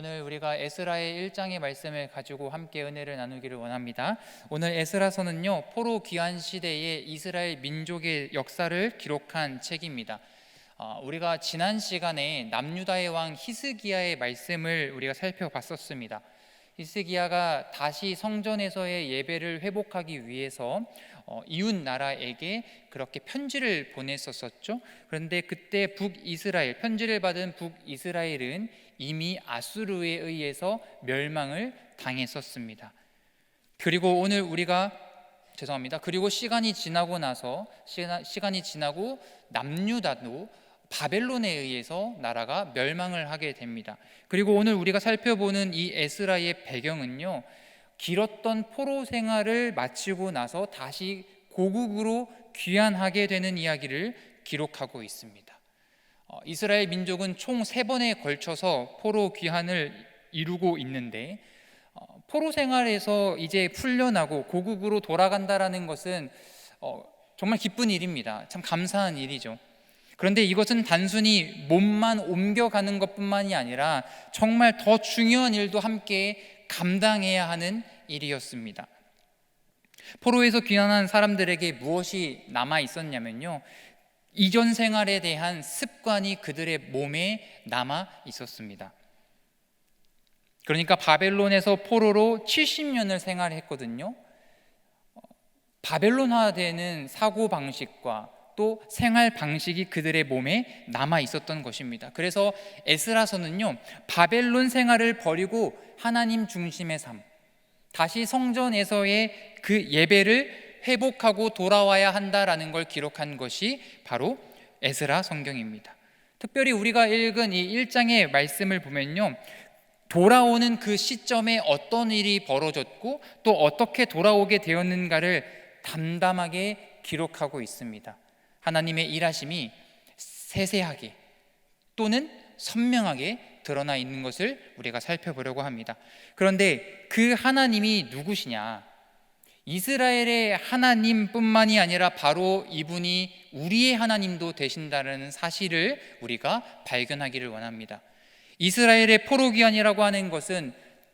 오늘 우리가 에스라의 1장의 말씀을 가지고 함께 은혜를 나누기를 원합니다. 오늘 에스라서는요, 포로 귀환 시대의 이스라엘 민족의 역사를 기록한 책입니다. 우리가 지난 시간에 남유다의 왕 히스기야의 말씀을 우리가 살펴봤었습니다. 히스기야가 다시 성전에서의 예배를 회복하기 위해서 이웃 나라에게 그렇게 편지를 보냈었죠. 그런데 그때 북이스라엘, 편지를 받은 북이스라엘은 이미 아수르에 의해서 멸망을 당했었습니다. 그리고 오늘 그리고 시간이 지나고 남유다도 바벨론에 의해서 나라가 멸망을 하게 됩니다. 그리고 오늘 우리가 살펴보는 이 에스라의 배경은요, 길었던 포로 생활을 마치고 나서 다시 고국으로 귀환하게 되는 이야기를 기록하고 있습니다. 이스라엘 민족은 총 3번에 걸쳐서 포로 귀환을 이루고 있는데, 포로 생활에서 이제 풀려나고 고국으로 돌아간다라는 것은 정말 기쁜 일입니다. 참 감사한 일이죠. 그런데 이것은 단순히 몸만 옮겨가는 것뿐만이 아니라 정말 더 중요한 일도 함께 감당해야 하는 일이었습니다. 포로에서 귀환한 사람들에게 무엇이 남아 있었냐면요, 이전 생활에 대한 습관이 그들의 몸에 남아 있었습니다. 그러니까 바벨론에서 포로로 70년을 생활했거든요. 바벨론화되는 사고방식과 또 생활 방식이 그들의 몸에 남아 있었던 것입니다. 그래서 에스라서는요, 바벨론 생활을 버리고 하나님 중심의 삶, 다시 성전에서의 그 예배를 회복하고 돌아와야 한다라는 걸 기록한 것이 바로 에스라 성경입니다. 특별히 우리가 읽은 이 1장의 말씀을 보면요, 돌아오는 그 시점에 어떤 일이 벌어졌고 또 어떻게 돌아오게 되었는가를 담담하게 기록하고 있습니다. 하나님의 일하심이 세세하게 또는 선명하게 드러나 있는 것을 우리가 살펴보려고 합니다. 그런데 그 하나님이 누구시냐? 이스라엘의 하나님뿐만이 아니라 바로 이분이 우리의 하나님도 되신다는 사실을 우리가 발견하기를 원합니다. 이스라엘의 포로 귀환이라고 하는 것은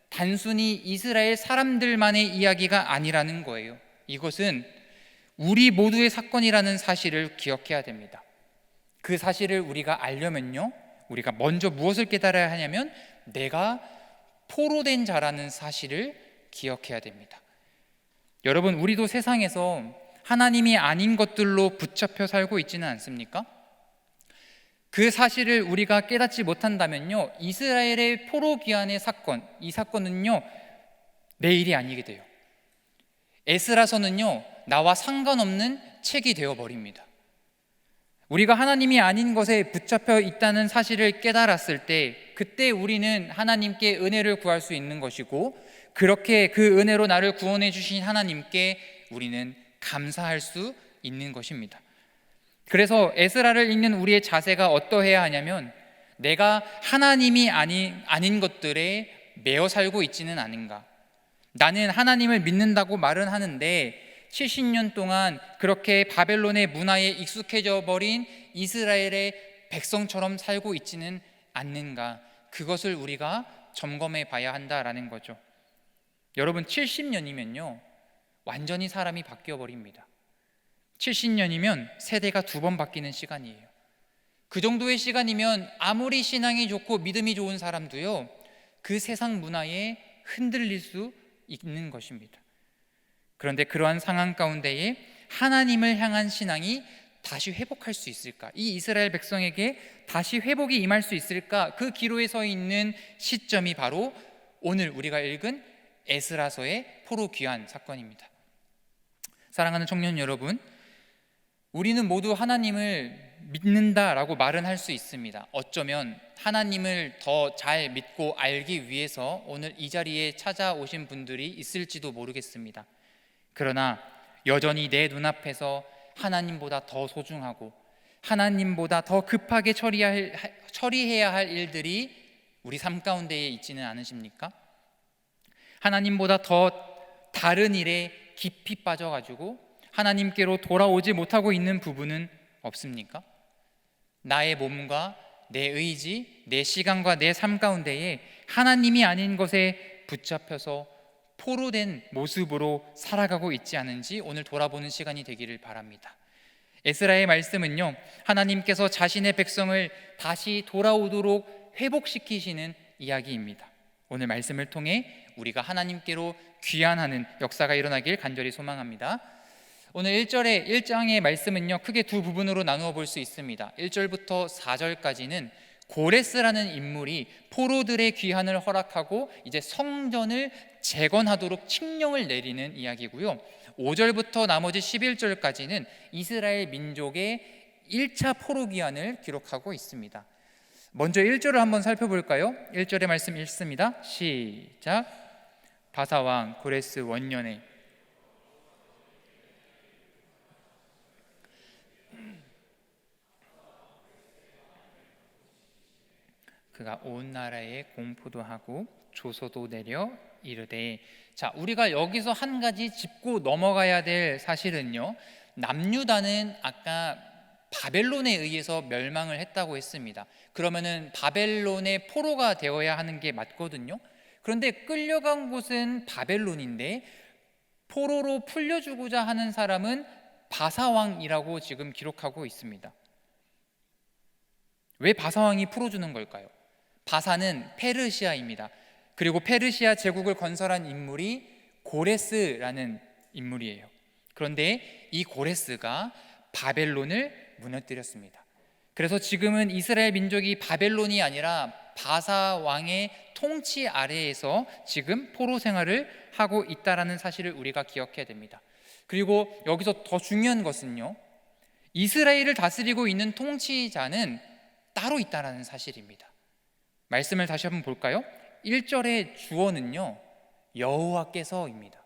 단순히 이스라엘 사람들만의 이야기가 아니라는 거예요. 이것은 우리 모두의 사건이라는 사실을 기억해야 됩니다. 그 사실을 우리가 알려면요, 우리가 먼저 무엇을 깨달아야 하냐면 내가 포로된 자라는 사실을 기억해야 됩니다. 여러분, 우리도 세상에서 하나님이 아닌 것들로 붙잡혀 살고 있지는 않습니까? 그 사실을 우리가 깨닫지 못한다면요, 이스라엘의 포로 귀환의 사건, 이 사건은요 내 일이 아니게 돼요. 에스라서는요 나와 상관없는 책이 되어버립니다. 우리가 하나님이 아닌 것에 붙잡혀 있다는 사실을 깨달았을 때, 그때 우리는 하나님께 은혜를 구할 수 있는 것이고, 그렇게 그 은혜로 나를 구원해 주신 하나님께 우리는 감사할 수 있는 것입니다. 그래서 에스라를 읽는 우리의 자세가 어떠해야 하냐면, 내가 하나님이 아닌 것들에 매어 살고 있지는 않은가. 나는 하나님을 믿는다고 말은 하는데 70년 동안 그렇게 바벨론의 문화에 익숙해져 버린 이스라엘의 백성처럼 살고 있지는 않는가. 그것을 우리가 점검해 봐야 한다라는 거죠. 여러분, 70년이면요 완전히 사람이 바뀌어 버립니다. 70년이면 세대가 2번 바뀌는 시간이에요. 그 정도의 시간이면 아무리 신앙이 좋고 믿음이 좋은 사람도요 그 세상 문화에 흔들릴 수 있는 것입니다. 그런데 그러한 상황 가운데에 하나님을 향한 신앙이 다시 회복할 수 있을까? 이 이스라엘 백성에게 다시 회복이 임할 수 있을까? 그 기로에 서 있는 시점이 바로 오늘 우리가 읽은 에스라서의 포로 귀환 사건입니다. 사랑하는 청년 여러분, 우리는 모두 하나님을 믿는다라고 말은 할 수 있습니다. 어쩌면 하나님을 더 잘 믿고 알기 위해서 오늘 이 자리에 찾아오신 분들이 있을지도 모르겠습니다. 그러나 여전히 내 눈앞에서 하나님보다 더 소중하고 하나님보다 더 급하게 처리해야 할 일들이 우리 삶 가운데에 있지는 않으십니까? 하나님보다 더 다른 일에 깊이 빠져가지고 하나님께로 돌아오지 못하고 있는 부분은 없습니까? 나의 몸과 내 의지, 내 시간과 내 삶 가운데에 하나님이 아닌 것에 붙잡혀서 포로된 모습으로 살아가고 있지 않은지 오늘 돌아보는 시간이 되기를 바랍니다. 에스라의 말씀은요, 하나님께서 자신의 백성을 다시 돌아오도록 회복시키시는 이야기입니다. 오늘 말씀을 통해 우리가 하나님께로 귀환하는 역사가 일어나길 간절히 소망합니다. 오늘 1장의 말씀은요, 크게 두 부분으로 나누어 볼 수 있습니다. 1절부터 4절까지는 고레스라는 인물이 포로들의 귀환을 허락하고 이제 성전을 재건하도록 칙령을 내리는 이야기고요, 5절부터 나머지 11절까지는 이스라엘 민족의 1차 포로 귀환을 기록하고 있습니다. 먼저 1절을 한번 살펴볼까요? 1절의 말씀 읽습니다. 시작. 바사왕 고레스 원년에 그가 온 나라에 공포도 하고 조서도 내려 이르되, 자, 우리가 여기서 한 가지 짚고 넘어가야 될 사실은요, 남유다는 아까 바벨론에 의해서 멸망을 했다고 했습니다. 그러면은 바벨론의 포로가 되어야 하는 게 맞거든요. 그런데 끌려간 곳은 바벨론인데 포로로 풀려주고자 하는 사람은 바사왕이라고 지금 기록하고 있습니다. 왜 바사왕이 풀어주는 걸까요? 바사는 페르시아입니다. 그리고 페르시아 제국을 건설한 인물이 고레스라는 인물이에요. 그런데 이 고레스가 바벨론을 무너뜨렸습니다. 그래서 지금은 이스라엘 민족이 바벨론이 아니라 바사 왕의 통치 아래에서 지금 포로 생활을 하고 있다라는 사실을 우리가 기억해야 됩니다. 그리고 여기서 더 중요한 것은요, 이스라엘을 다스리고 있는 통치자는 따로 있다라는 사실입니다. 말씀을 다시 한번 볼까요? 1절의 주어는요, 여호와께서입니다.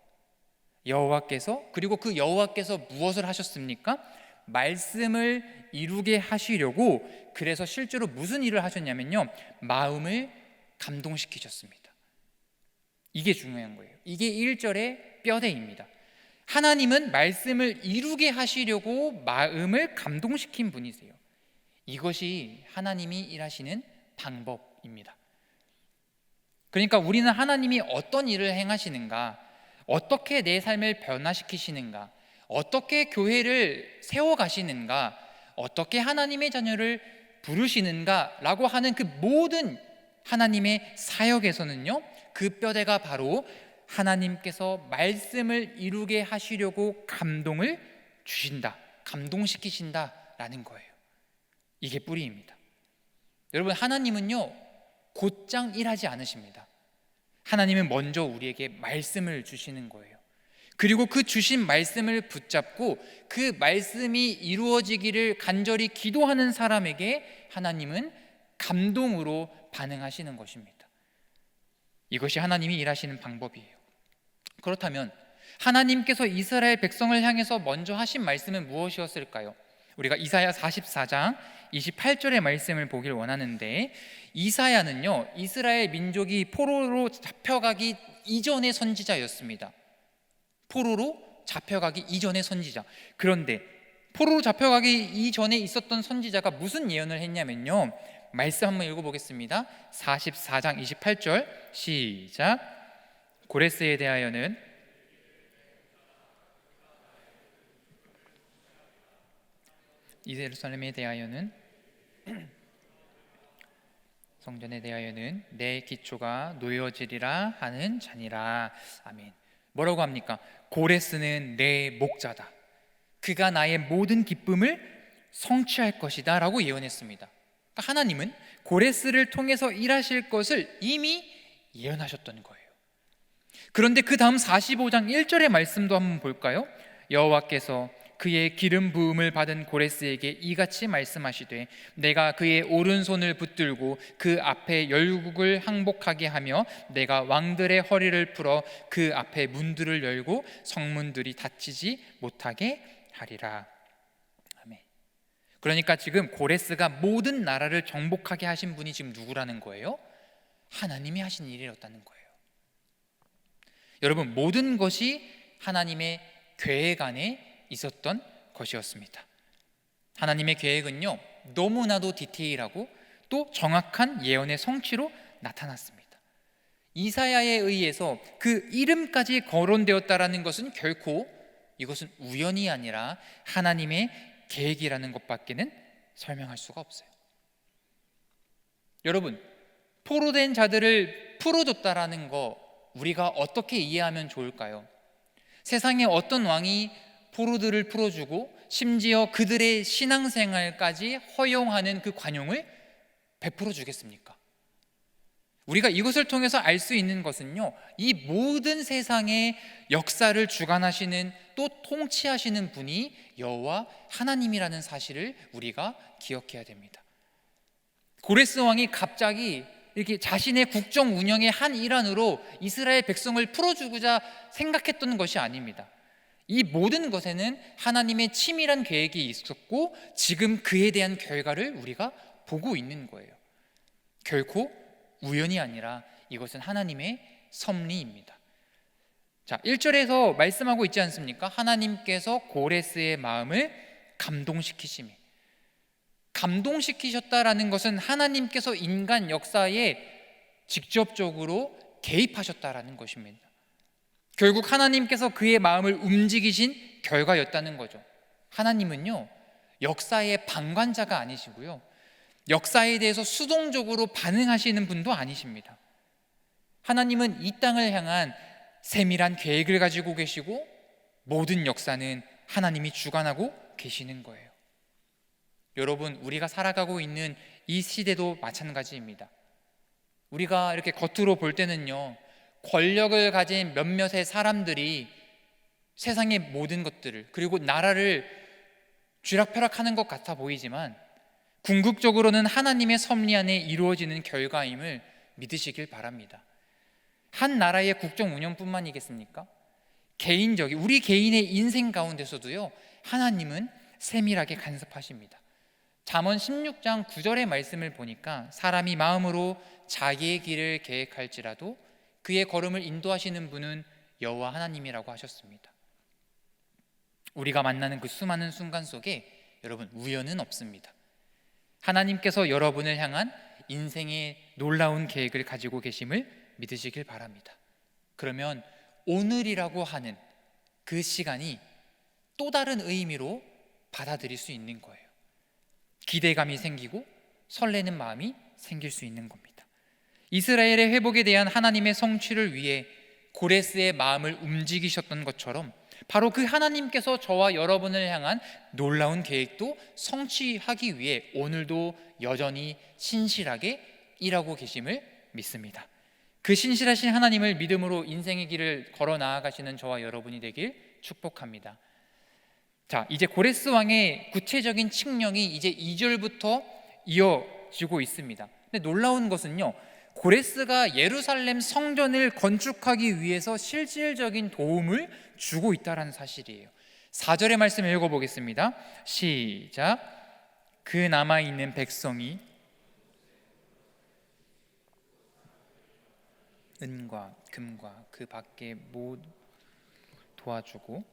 여호와께서, 그리고 그 여호와께서 무엇을 하셨습니까? 말씀을 이루게 하시려고, 그래서 실제로 무슨 일을 하셨냐면요, 마음을 감동시키셨습니다. 이게 중요한 거예요. 이게 1절의 뼈대입니다. 하나님은 말씀을 이루게 하시려고 마음을 감동시킨 분이세요. 이것이 하나님이 일하시는 방법입니다. 그러니까 우리는 하나님이 어떤 일을 행하시는가, 어떻게 내 삶을 변화시키시는가, 어떻게 교회를 세워가시는가, 어떻게 하나님의 자녀를 부르시는가 라고 하는 그 모든 하나님의 사역에서는요, 그 뼈대가 바로 하나님께서 말씀을 이루게 하시려고 감동을 주신다, 감동시키신다 라는 거예요. 이게 뿌리입니다. 여러분, 하나님은요 곧장 일하지 않으십니다. 하나님은 먼저 우리에게 말씀을 주시는 거예요. 그리고 그 주신 말씀을 붙잡고 그 말씀이 이루어지기를 간절히 기도하는 사람에게 하나님은 감동으로 반응하시는 것입니다. 이것이 하나님이 일하시는 방법이에요. 그렇다면 하나님께서 이스라엘 백성을 향해서 먼저 하신 말씀은 무엇이었을까요? 우리가 이사야 44장 28절의 말씀을 보길 원하는데, 이사야는요 이스라엘 민족이 포로로 잡혀가기 이전의 선지자였습니다. 포로로 잡혀가기 이전의 선지자. 그런데 포로로 잡혀가기 이전에 있었던 선지자가 무슨 예언을 했냐면요, 말씀 한번 읽어보겠습니다. 44장 28절 시작. 고레스에 대하여는 예루살렘에 대하여는 성전에 대하여는 내 기초가 놓여지리라 하는 자니라. 아멘. 뭐라고 합니까? 고레스는 내 목자다. 그가 나의 모든 기쁨을 성취할 것이다 라고 예언했습니다. 그러니까 하나님은 고레스를 통해서 일하실 것을 이미 예언하셨던 거예요. 그런데 그 다음 45장 1절의 말씀도 한번 볼까요? 여호와께서 그의 기름 부음을 받은 고레스에게 이같이 말씀하시되, 내가 그의 오른손을 붙들고 그 앞에 열국을 항복하게 하며 내가 왕들의 허리를 풀어 그 앞에 문들을 열고 성문들이 닫히지 못하게 하리라. 아멘. 그러니까 지금 고레스가 모든 나라를 정복하게 하신 분이 지금 누구라는 거예요? 하나님이 하신 일이었다는 거예요. 여러분, 모든 것이 하나님의 계획 안에 있었던 것이었습니다. 하나님의 계획은요 너무나도 디테일하고 또 정확한 예언의 성취로 나타났습니다. 이사야에 의해서 그 이름까지 거론되었다라는 것은 결코 이것은 우연이 아니라 하나님의 계획이라는 것밖에는 설명할 수가 없어요. 여러분, 포로된 자들을 풀어줬다라는 거 우리가 어떻게 이해하면 좋을까요? 세상에 어떤 왕이 포로들을 풀어주고 심지어 그들의 신앙생활까지 허용하는 그 관용을 베풀어 주겠습니까? 우리가 이것을 통해서 알 수 있는 것은요, 이 모든 세상의 역사를 주관하시는 또 통치하시는 분이 여호와 하나님이라는 사실을 우리가 기억해야 됩니다. 고레스 왕이 갑자기 이렇게 자신의 국정 운영의 한 일환으로 이스라엘 백성을 풀어주고자 생각했던 것이 아닙니다. 이 모든 것에는 하나님의 치밀한 계획이 있었고 지금 그에 대한 결과를 우리가 보고 있는 거예요. 결코 우연이 아니라 이것은 하나님의 섭리입니다. 자, 1절에서 말씀하고 있지 않습니까? 하나님께서 고레스의 마음을 감동시키심이, 감동시키셨다라는 것은 하나님께서 인간 역사에 직접적으로 개입하셨다라는 것입니다. 결국 하나님께서 그의 마음을 움직이신 결과였다는 거죠. 하나님은요, 역사의 방관자가 아니시고요, 역사에 대해서 수동적으로 반응하시는 분도 아니십니다. 하나님은 이 땅을 향한 세밀한 계획을 가지고 계시고 모든 역사는 하나님이 주관하고 계시는 거예요. 여러분, 우리가 살아가고 있는 이 시대도 마찬가지입니다. 우리가 이렇게 겉으로 볼 때는요, 권력을 가진 몇몇의 사람들이 세상의 모든 것들을, 그리고 나라를 쥐락펴락하는 것 같아 보이지만 궁극적으로는 하나님의 섭리 안에 이루어지는 결과임을 믿으시길 바랍니다. 한 나라의 국정 운영뿐만이겠습니까? 개인적인 우리 개인의 인생 가운데서도요, 하나님은 세밀하게 간섭하십니다. 잠언 16장 9절의 말씀을 보니까 사람이 마음으로 자기의 길을 계획할지라도 그의 걸음을 인도하시는 분은 여호와 하나님이라고 하셨습니다. 우리가 만나는 그 수많은 순간 속에 여러분, 우연은 없습니다. 하나님께서 여러분을 향한 인생의 놀라운 계획을 가지고 계심을 믿으시길 바랍니다. 그러면 오늘이라고 하는 그 시간이 또 다른 의미로 받아들일 수 있는 거예요. 기대감이 생기고 설레는 마음이 생길 수 있는 겁니다. 이스라엘의 회복에 대한 하나님의 성취를 위해 고레스의 마음을 움직이셨던 것처럼 바로 그 하나님께서 저와 여러분을 향한 놀라운 계획도 성취하기 위해 오늘도 여전히 신실하게 일하고 계심을 믿습니다. 그 신실하신 하나님을 믿음으로 인생의 길을 걸어 나아가시는 저와 여러분이 되길 축복합니다. 자, 이제 고레스 왕의 구체적인 칙령이 이제 2절부터 이어지고 있습니다. 근데 놀라운 것은요, 고레스가 예루살렘 성전을 건축하기 위해서 실질적인 도움을 주고 있다는 사실이에요. 4절의 말씀을 읽어보겠습니다. 시작. 그 남아있는 백성이 은과 금과 그 밖에 모두 도와주고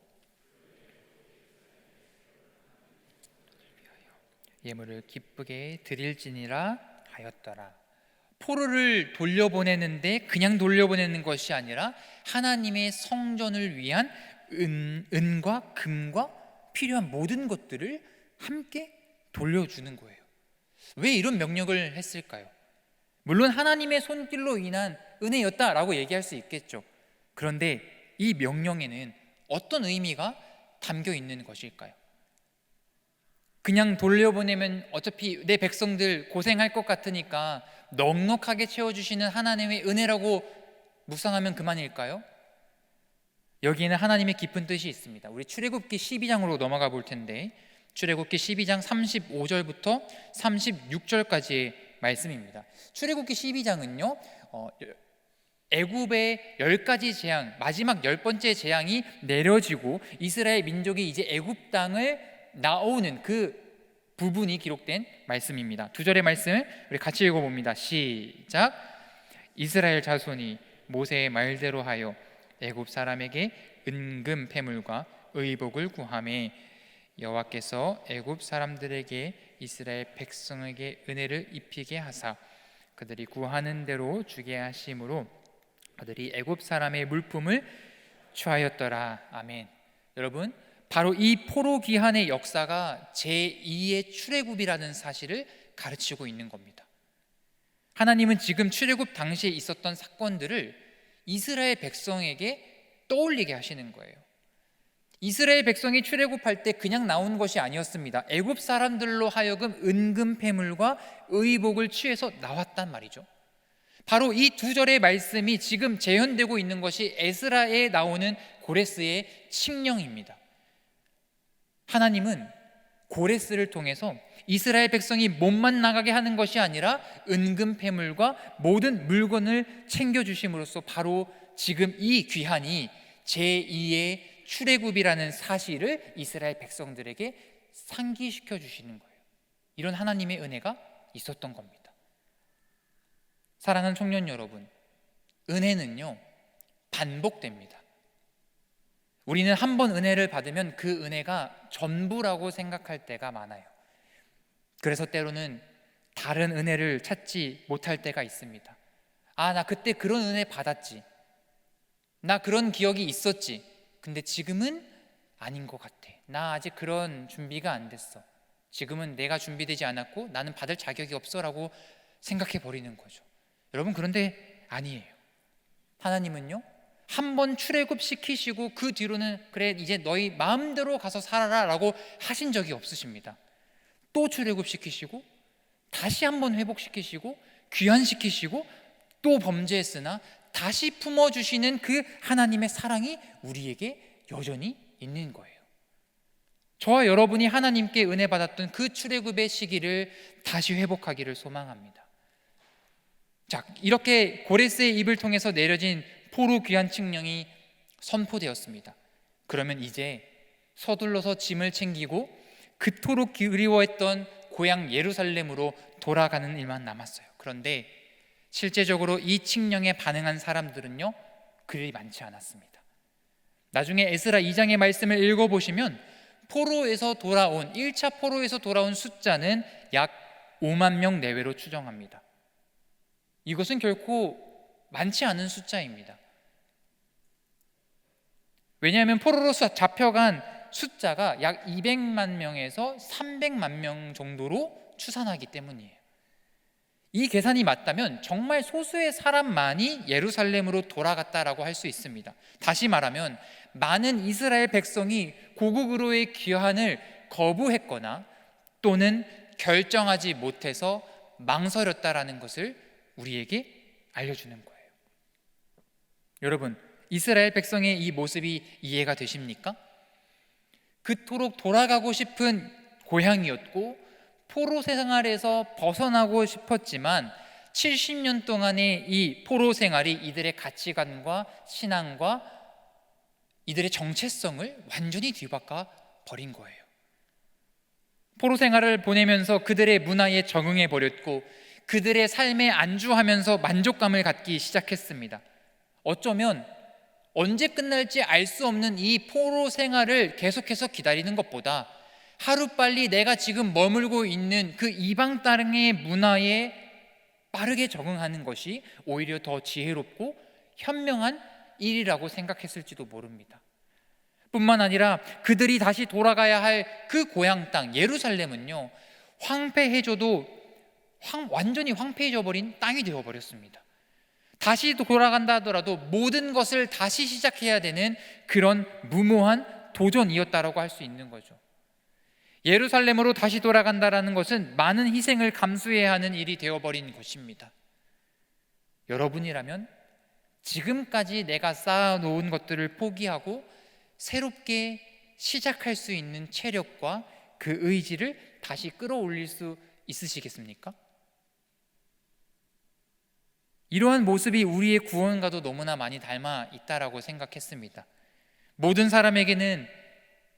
예물을 기쁘게 드릴지니라 하였더라. 포로를 돌려보내는데 그냥 돌려보내는 것이 아니라 하나님의 성전을 위한 은과 금과 필요한 모든 것들을 함께 돌려주는 거예요. 왜 이런 명령을 했을까요? 물론 하나님의 손길로 인한 은혜였다라고 얘기할 수 있겠죠. 그런데 이 명령에는 어떤 의미가 담겨 있는 것일까요? 그냥 돌려보내면 어차피 내 백성들 고생할 것 같으니까 넉넉하게 채워주시는 하나님의 은혜라고 묵상하면 그만일까요? 여기에는 하나님의 깊은 뜻이 있습니다. 우리 출애굽기 12장으로 넘어가 볼 텐데, 출애굽기 12장 35절부터 36절까지의 말씀입니다. 출애굽기 12장은요, 애굽의 10가지 재앙, 마지막 10번째 재앙이 내려지고 이스라엘 민족이 이제 애굽 땅을 나오는 그 부분이 기록된 말씀입니다. 2절의 말씀을 우리 같이 읽어봅니다. 시작. 이스라엘 자손이 모세의 말대로 하여 애굽 사람에게 은금 패물과 의복을 구하매 여호와께서 애굽 사람들에게 이스라엘 백성에게 은혜를 입히게 하사 그들이 구하는 대로 주게 하심으로 아들이 애굽 사람의 물품을 취하였더라. 아멘. 여러분, 바로 이 포로 귀환의 역사가 제2의 출애굽이라는 사실을 가르치고 있는 겁니다. 하나님은 지금 출애굽 당시에 있었던 사건들을 이스라엘 백성에게 떠올리게 하시는 거예요. 이스라엘 백성이 출애굽할 때 그냥 나온 것이 아니었습니다. 애굽 사람들로 하여금 은금 패물과 의복을 취해서 나왔단 말이죠. 바로 이 두 절의 말씀이 지금 재현되고 있는 것이 에스라에 나오는 고레스의 칙령입니다. 하나님은 고레스를 통해서 이스라엘 백성이 몸만 나가게 하는 것이 아니라 은금 패물과 모든 물건을 챙겨주심으로써 바로 지금 이 귀환이 제2의 출애굽이라는 사실을 이스라엘 백성들에게 상기시켜 주시는 거예요. 이런 하나님의 은혜가 있었던 겁니다. 사랑하는 청년 여러분, 은혜는요 반복됩니다. 우리는 한 번 은혜를 받으면 그 은혜가 전부라고 생각할 때가 많아요. 그래서 때로는 다른 은혜를 찾지 못할 때가 있습니다. 나 그때 그런 은혜 받았지, 나 그런 기억이 있었지, 근데 지금은 아닌 것 같아. 나 아직 그런 준비가 안 됐어. 지금은 내가 준비되지 않았고 나는 받을 자격이 없어 라고 생각해 버리는 거죠. 여러분, 그런데 아니에요. 하나님은요 한 번 출애굽 시키시고 그 뒤로는 그래 이제 너희 마음대로 가서 살아라 라고 하신 적이 없으십니다. 또 출애굽 시키시고 다시 한 번 회복시키시고 귀환시키시고 또 범죄했으나 다시 품어주시는 그 하나님의 사랑이 우리에게 여전히 있는 거예요. 저와 여러분이 하나님께 은혜 받았던 그 출애굽의 시기를 다시 회복하기를 소망합니다. 자, 이렇게 고레스의 입을 통해서 내려진 포로 귀환 칙령이 선포되었습니다. 그러면 이제 서둘러서 짐을 챙기고 그토록 그리워했던 고향 예루살렘으로 돌아가는 일만 남았어요. 그런데 실제적으로 이 칙령에 반응한 사람들은요 그리 많지 않았습니다. 나중에 에스라 2장의 말씀을 읽어보시면 포로에서 돌아온 1차 포로에서 돌아온 숫자는 약 5만 명 내외로 추정합니다. 이것은 결코 많지 않은 숫자입니다. 왜냐하면 포로로 잡혀간 숫자가 약 200만 명에서 300만 명 정도로 추산하기 때문이에요. 이 계산이 맞다면 정말 소수의 사람만이 예루살렘으로 돌아갔다라고 할 수 있습니다. 다시 말하면 많은 이스라엘 백성이 고국으로의 귀환을 거부했거나 또는 결정하지 못해서 망설였다라는 것을 우리에게 알려주는 거예요. 여러분, 이스라엘 백성의 이 모습이 이해가 되십니까? 그토록 돌아가고 싶은 고향이었고 포로 생활에서 벗어나고 싶었지만 70년 동안의 이 포로 생활이 이들의 가치관과 신앙과 이들의 정체성을 완전히 뒤바꿔 버린 거예요. 포로 생활을 보내면서 그들의 문화에 적응해 버렸고 그들의 삶에 안주하면서 만족감을 갖기 시작했습니다. 어쩌면 언제 끝날지 알 수 없는 이 포로 생활을 계속해서 기다리는 것보다 하루빨리 내가 지금 머물고 있는 그 이방 땅의 문화에 빠르게 적응하는 것이 오히려 더 지혜롭고 현명한 일이라고 생각했을지도 모릅니다. 뿐만 아니라 그들이 다시 돌아가야 할 그 고향 땅 예루살렘은요 황폐해져도 완전히 황폐해져 버린 땅이 되어버렸습니다. 다시 돌아간다 하더라도 모든 것을 다시 시작해야 되는 그런 무모한 도전이었다라고 할 수 있는 거죠. 예루살렘으로 다시 돌아간다라는 것은 많은 희생을 감수해야 하는 일이 되어버린 것입니다. 여러분이라면 지금까지 내가 쌓아놓은 것들을 포기하고 새롭게 시작할 수 있는 체력과 그 의지를 다시 끌어올릴 수 있으시겠습니까? 이러한 모습이 우리의 구원과도 너무나 많이 닮아 있다라고 생각했습니다. 모든 사람에게는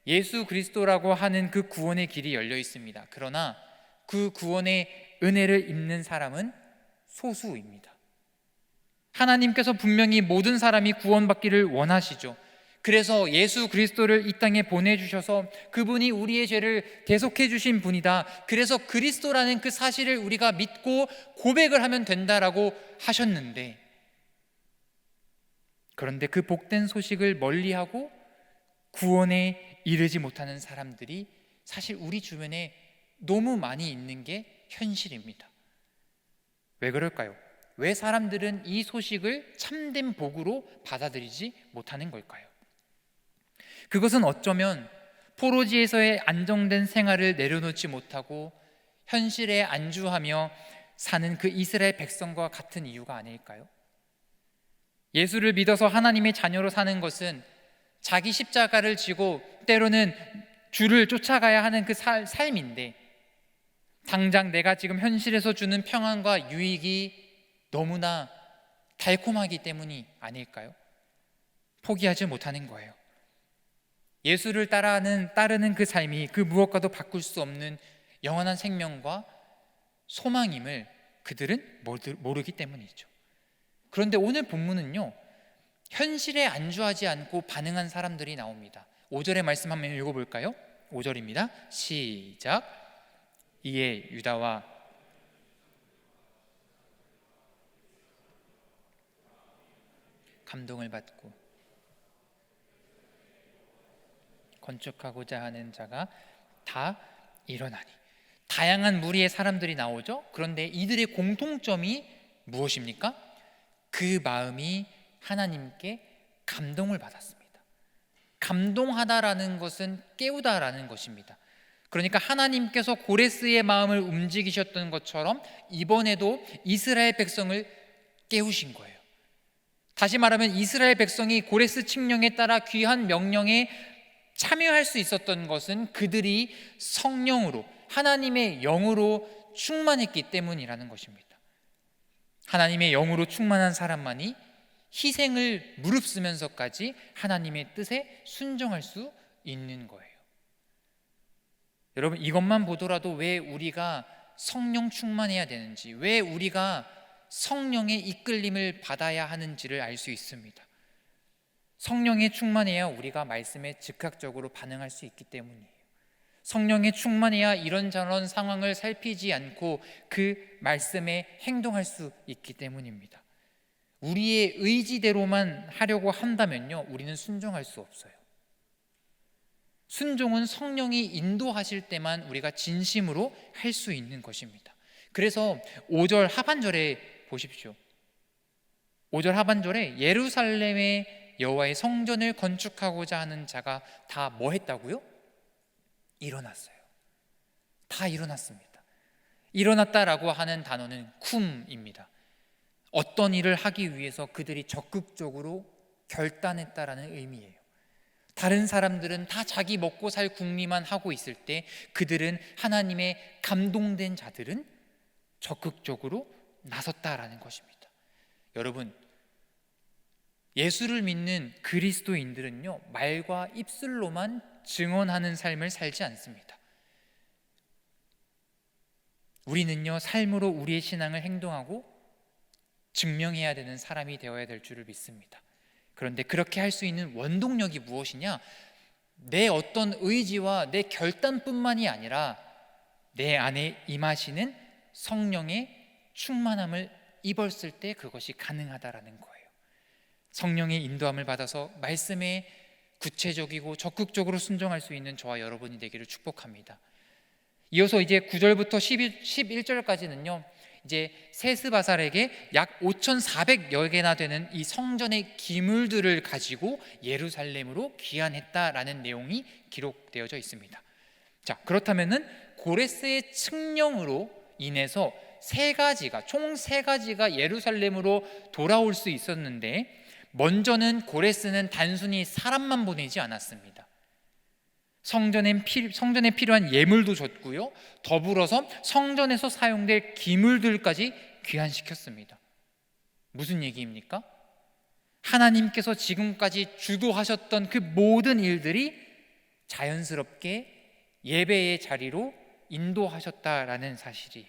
예수 그리스도라고 하는 그 구원의 길이 열려 있습니다. 그러나 그 구원의 은혜를 입는 사람은 소수입니다. 하나님께서 분명히 모든 사람이 구원받기를 원하시죠. 그래서 예수 그리스도를 이 땅에 보내주셔서 그분이 우리의 죄를 대속해 주신 분이다. 그래서 그리스도라는 그 사실을 우리가 믿고 고백을 하면 된다라고 하셨는데 그런데 그 복된 소식을 멀리하고 구원에 이르지 못하는 사람들이 사실 우리 주변에 너무 많이 있는 게 현실입니다. 왜 그럴까요? 왜 사람들은 이 소식을 참된 복으로 받아들이지 못하는 걸까요? 그것은 어쩌면 포로지에서의 안정된 생활을 내려놓지 못하고 현실에 안주하며 사는 그 이스라엘 백성과 같은 이유가 아닐까요? 예수를 믿어서 하나님의 자녀로 사는 것은 자기 십자가를 지고 때로는 주를 쫓아가야 하는 그 삶인데, 당장 내가 지금 현실에서 주는 평안과 유익이 너무나 달콤하기 때문이 아닐까요? 포기하지 못하는 거예요. 예수를 따르는 그 삶이 그 무엇과도 바꿀 수 없는 영원한 생명과 소망임을 그들은 모르기 때문이죠. 그런데 오늘 본문은요, 현실에 안주하지 않고 반응한 사람들이 나옵니다. 5절의 말씀 한번 읽어볼까요? 5절입니다. 시작. 이에 유다와 감동을 받고 건축하고자 하는 자가 다 일어나니. 다양한 무리의 사람들이 나오죠. 그런데 이들의 공통점이 무엇입니까? 그 마음이 하나님께 감동을 받았습니다. 감동하다라는 것은 깨우다라는 것입니다. 그러니까 하나님께서 고레스의 마음을 움직이셨던 것처럼 이번에도 이스라엘 백성을 깨우신 거예요. 다시 말하면 이스라엘 백성이 고레스 칙령에 따라 귀한 명령에 참여할 수 있었던 것은 그들이 성령으로, 하나님의 영으로 충만했기 때문이라는 것입니다. 하나님의 영으로 충만한 사람만이 희생을 무릅쓰면서까지 하나님의 뜻에 순종할 수 있는 거예요. 여러분, 이것만 보더라도 왜 우리가 성령 충만해야 되는지, 왜 우리가 성령의 이끌림을 받아야 하는지를 알 수 있습니다. 성령에 충만해야 우리가 말씀에 즉각적으로 반응할 수 있기 때문이에요. 성령에 충만해야 이런저런 상황을 살피지 않고 그 말씀에 행동할 수 있기 때문입니다. 우리의 의지대로만 하려고 한다면요, 우리는 순종할 수 없어요. 순종은 성령이 인도하실 때만 우리가 진심으로 할 수 있는 것입니다. 그래서 5절 하반절에 보십시오. 5절 하반절에 예루살렘의 여호와의 성전을 건축하고자 하는 자가 다 뭐 했다고요? 일어났어요. 다 일어났습니다. 일어났다라고 하는 단어는 쿰입니다. 어떤 일을 하기 위해서 그들이 적극적으로 결단했다라는 의미예요. 다른 사람들은 다 자기 먹고 살 궁리만 하고 있을 때 그들은, 하나님의 감동된 자들은 적극적으로 나섰다라는 것입니다. 여러분, 예수를 믿는 그리스도인들은요, 말과 입술로만 증언하는 삶을 살지 않습니다. 우리는요, 삶으로 우리의 신앙을 행동하고 증명해야 되는 사람이 되어야 될 줄을 믿습니다. 그런데 그렇게 할 수 있는 원동력이 무엇이냐? 내 어떤 의지와 내 결단뿐만이 아니라 내 안에 임하시는 성령의 충만함을 입었을 때 그것이 가능하다라는 거예요. 성령의 인도함을 받아서 말씀에 구체적이고 적극적으로 순종할 수 있는 저와 여러분이 되기를 축복합니다. 이어서 이제 9절부터 11절까지는요, 이제 세스바살에게 약 5,400여 개나 되는 이 성전의 기물들을 가지고 예루살렘으로 귀환했다라는 내용이 기록되어져 있습니다. 자, 그렇다면은 고레스의 칙령으로 인해서 총 세 가지가 예루살렘으로 돌아올 수 있었는데, 먼저는 고레스는 단순히 사람만 보내지 않았습니다. 성전에 필요한 예물도 줬고요, 더불어서 성전에서 사용될 기물들까지 귀환시켰습니다. 무슨 얘기입니까? 하나님께서 지금까지 주도하셨던 그 모든 일들이 자연스럽게 예배의 자리로 인도하셨다라는 사실이에요.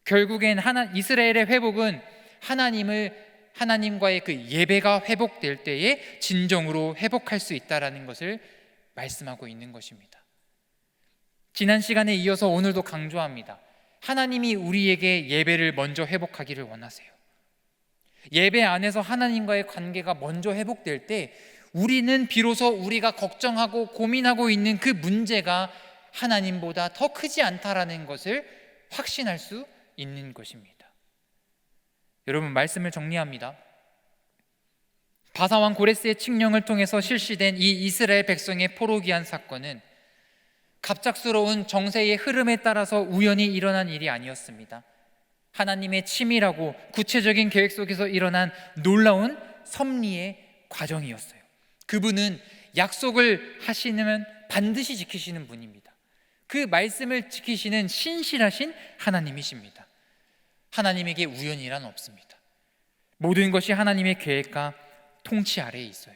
결국엔 이스라엘의 회복은 하나님과의 그 예배가 회복될 때에 진정으로 회복할 수 있다라는 것을 말씀하고 있는 것입니다. 지난 시간에 이어서 오늘도 강조합니다. 하나님이 우리에게 예배를 먼저 회복하기를 원하세요. 예배 안에서 하나님과의 관계가 먼저 회복될 때 우리는 비로소 우리가 걱정하고 고민하고 있는 그 문제가 하나님보다 더 크지 않다라는 것을 확신할 수 있는 것입니다. 여러분, 말씀을 정리합니다. 바사왕 고레스의 칙령을 통해서 실시된 이 이스라엘 백성의 포로기한 사건은 갑작스러운 정세의 흐름에 따라서 우연히 일어난 일이 아니었습니다. 하나님의 치밀하고 구체적인 계획 속에서 일어난 놀라운 섭리의 과정이었어요. 그분은 약속을 하시면 반드시 지키시는 분입니다. 그 말씀을 지키시는 신실하신 하나님이십니다. 하나님에게 우연이란 없습니다. 모든 것이 하나님의 계획과 통치 아래에 있어요.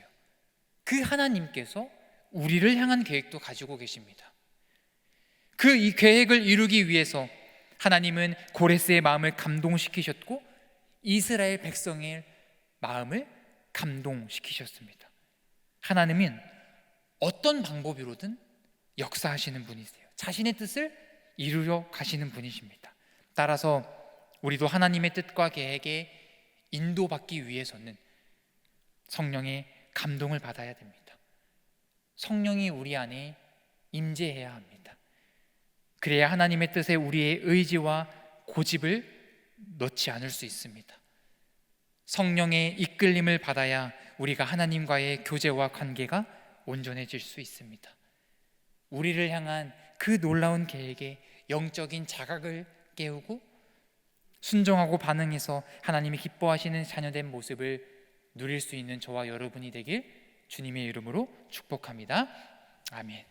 그 하나님께서 우리를 향한 계획도 가지고 계십니다. 그 이 계획을 이루기 위해서 하나님은 고레스의 마음을 감동시키셨고 이스라엘 백성의 마음을 감동시키셨습니다. 하나님은 어떤 방법으로든 역사하시는 분이세요. 자신의 뜻을 이루려 가시는 분이십니다. 따라서 우리도 하나님의 뜻과 계획에 인도받기 위해서는 성령의 감동을 받아야 됩니다. 성령이 우리 안에 임재해야 합니다. 그래야 하나님의 뜻에 우리의 의지와 고집을 넣지 않을 수 있습니다. 성령의 이끌림을 받아야 우리가 하나님과의 교제와 관계가 온전해질 수 있습니다. 우리를 향한 그 놀라운 계획에 영적인 자각을 깨우고 순종하고 반응해서 하나님이 기뻐하시는 자녀된 모습을 누릴 수 있는 저와 여러분이 되길 주님의 이름으로 축복합니다. 아멘.